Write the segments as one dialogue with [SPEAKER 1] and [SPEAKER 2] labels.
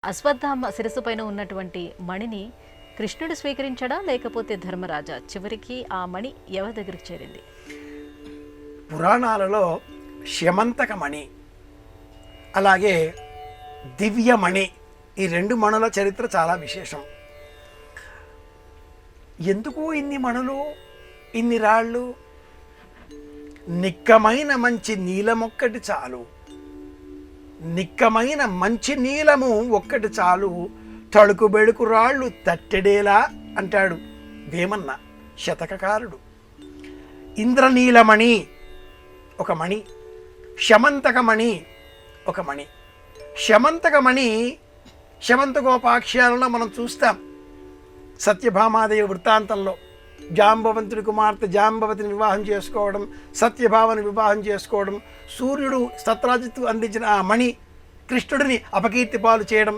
[SPEAKER 1] అశ్వత్థామ శిరస్సు పైన ఉన్నటువంటి మణిని కృష్ణుడు స్వీకరించడా లేకపోతే ధర్మరాజా? చివరికి ఆ మణి ఎవరి దగ్గరికి చేరింది?
[SPEAKER 2] పురాణాలలో శమంతక మణి అలాగే దివ్యమణి, ఈ రెండు మణుల చరిత్ర చాలా విశేషం. ఎందుకు ఇన్ని మణులు, ఇన్ని రాళ్ళు? నిక్కమైన మంచి నీలమొక్కటి చాలు, నిక్కమైన మంచి నీలము ఒక్కటి చాలు, తడుకు బెడుకు రాళ్ళు తట్టెడేలా అంటాడు వేమన్న శతకకారుడు. ఇంద్రనీలమణి ఒక మణి, శమంతకమణి ఒక మణి. శమంతకమణి శమంతకోపాఖ్యానంలో మనం చూస్తాం. సత్యభామాదేవి వృత్తాంతంలో జాంబవంతుడి కుమార్తె జాంబవతిని వివాహం చేసుకోవడం, సత్యభామని వివాహం చేసుకోవడం, సూర్యుడు సత్రాజిత్తు అందించిన ఆ మణి కృష్ణుడిని అపకీర్తి పాలు చేయడం,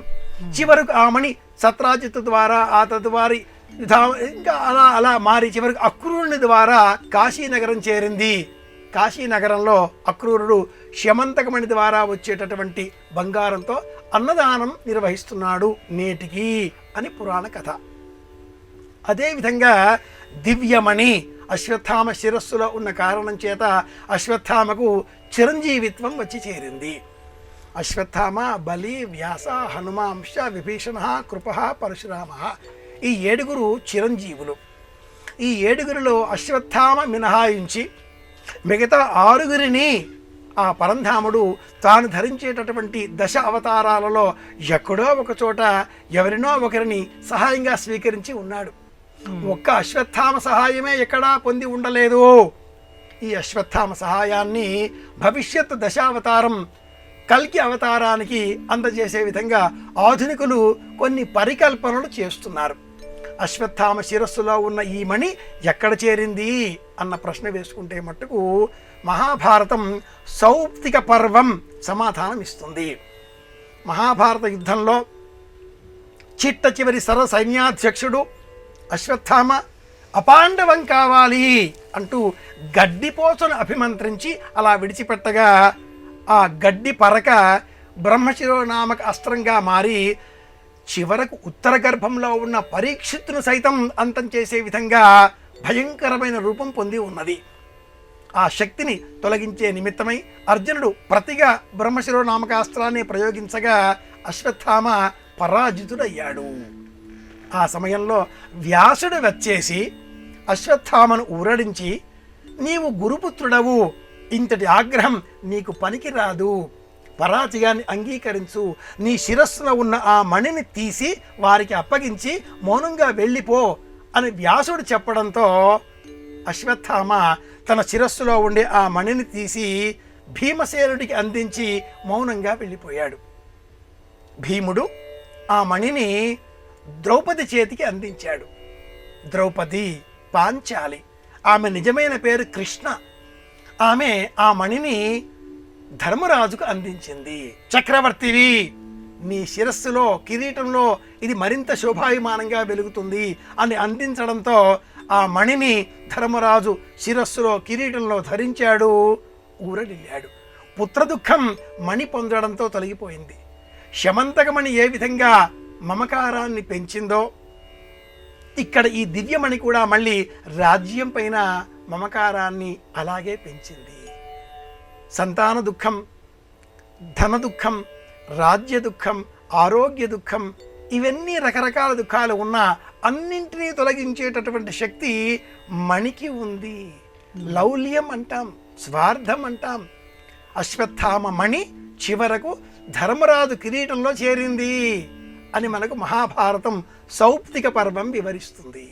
[SPEAKER 2] చివరకు ఆ మణి సత్రాజిత్తు ద్వారా ఆ తదువారి ఇంకా అలా అలా మారి చివరికి అక్రూరుని ద్వారా కాశీనగరం చేరింది. కాశీనగరంలో అక్రూరుడు శమంతకమణి ద్వారా వచ్చేటటువంటి బంగారంతో అన్నదానం నిర్వహిస్తున్నాడు నేటికి అని పురాణ కథ. అదేవిధంగా దివ్యమణి అశ్వత్థామ శిరస్సులో ఉన్న కారణం చేత అశ్వత్థామకు చిరంజీవిత్వం వచ్చి చేరింది. అశ్వత్థామ, బలి, వ్యాస, హనుమ, అంశ, విభీషణ, కృప, పరశురామ, ఈ 7 చిరంజీవులు. ఈ 7 అశ్వత్థామ మినహాయించి మిగతా 6 ఆ పరంధాముడు తాను ధరించేటటువంటి 10 అవతారాలలో ఎక్కడో ఒక చోట ఎవరినో ఒకరిని సహాయంగా స్వీకరించి ఉన్నాడు. ఒక్క అశ్వత్థామ సహాయమే ఎక్కడా పొంది ఉండలేదు. ఈ అశ్వత్థామ సహాయాన్ని భవిష్యత్ దశావతారం కల్కి అవతారానికి అందజేసే విధంగా ఆధునికులు కొన్ని పరికల్పనలు చేస్తున్నారు. అశ్వత్థామ శిరస్సులో ఉన్న ఈ మణి ఎక్కడ చేరింది అన్న ప్రశ్న వేసుకుంటే మట్టుకు మహాభారతం సౌప్తిక పర్వం సమాధానం ఇస్తుంది. మహాభారత యుద్ధంలో చిట్ట చివరి సర్వ సైన్యాధ్యక్షుడు అశ్వత్థామ అపాండవం కావాలి అంటూ గడ్డిపోచను అభిమంత్రించి అలా విడిచిపెట్టగా ఆ గడ్డి పరక బ్రహ్మశిరోనామక అస్త్రంగా మారి చివరకు ఉత్తర గర్భంలో ఉన్న పరీక్షిత్తును సైతం అంతం చేసే విధంగా భయంకరమైన రూపం పొంది ఉన్నది. ఆ శక్తిని తొలగించే నిమిత్తమై అర్జునుడు ప్రతిగా బ్రహ్మశిరోనామక అస్త్రాన్ని ప్రయోగించగా అశ్వత్థామ పరాజితుడయ్యాడు. ఆ సమయంలో వ్యాసుడు వచ్చేసి అశ్వత్థామను ఊరడించి, నీవు గురుపుత్రుడవు, ఇంతటి ఆగ్రహం నీకు పనికిరాదు, పరాజయాన్ని అంగీకరించు, నీ శిరస్సులో ఉన్న ఆ మణిని తీసి వారికి అప్పగించి మౌనంగా వెళ్ళిపో అని వ్యాసుడు చెప్పడంతో అశ్వత్థామ తన శిరస్సులో ఉండే ఆ మణిని తీసి భీమసేనుడికి అందించి మౌనంగా వెళ్ళిపోయాడు. భీముడు ఆ మణిని ద్రౌపది చేతికి అందించాడు. ద్రౌపది పాంచాలి, ఆమె నిజమైన పేరు కృష్ణ. ఆమె ఆ మణిని ధర్మరాజుకు అందించింది. చక్రవర్తివి, నీ శిరస్సులో కిరీటంలో ఇది మరింత శోభాయమానంగా వెలుగుతుంది అని అందించడంతో ఆ మణిని ధర్మరాజు శిరస్సులో కిరీటంలో ధరించాడు, ఊరడిల్లాడు. పుత్రదుఖం మణి పొందడంతో తొలగిపోయింది. శమంతకమణి ఏ విధంగా మమకారాన్ని పెంచిందో ఇక్కడ ఈ దివ్యమణి కూడా మళ్ళీ రాజ్యం పైన మమకారాన్ని అలాగే పెంచింది. సంతాన దుఃఖం, ధన దుఃఖం, రాజ్య దుఃఖం, ఆరోగ్య దుఃఖం, ఇవన్నీ రకరకాల దుఃఖాలు ఉన్నా అన్నింటినీ తొలగించేటటువంటి శక్తి మణికి ఉంది. లౌల్యం అంటాం, స్వార్థం అంటాం. అశ్వత్థామ మణి చివరకు ధర్మరాజు కిరీటంలో చేరింది అని మనకు మహాభారతం సౌప్తిక పర్వం వివరిస్తుంది.